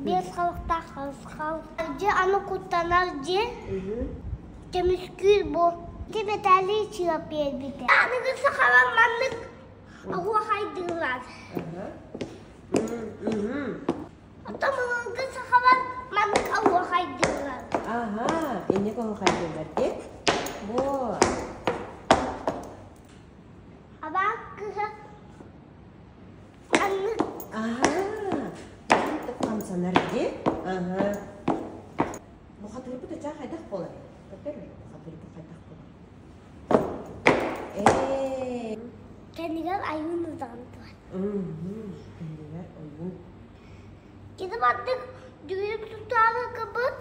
Без халықта халық. Же аны құттанар же. Теміскүл бұл. Тебе тәлі чығып бербейді. Анығы сақалан маңдық ауа қайдығылар. Атамыңғы сақалан маңдық ауа қайдығылар. Ini kau қайдығылар деп? Вот. Абақ кығы маңдық. Тұққам санар деп? Бұл қатыры бұты жа қайдақ болар. Бұтыр, қатыры бұты қайдақ болар. Кәнігер айын ұзағын тұр. Кәнігер айын. Кетіп аттық жүгіріп тұтары қыбыт.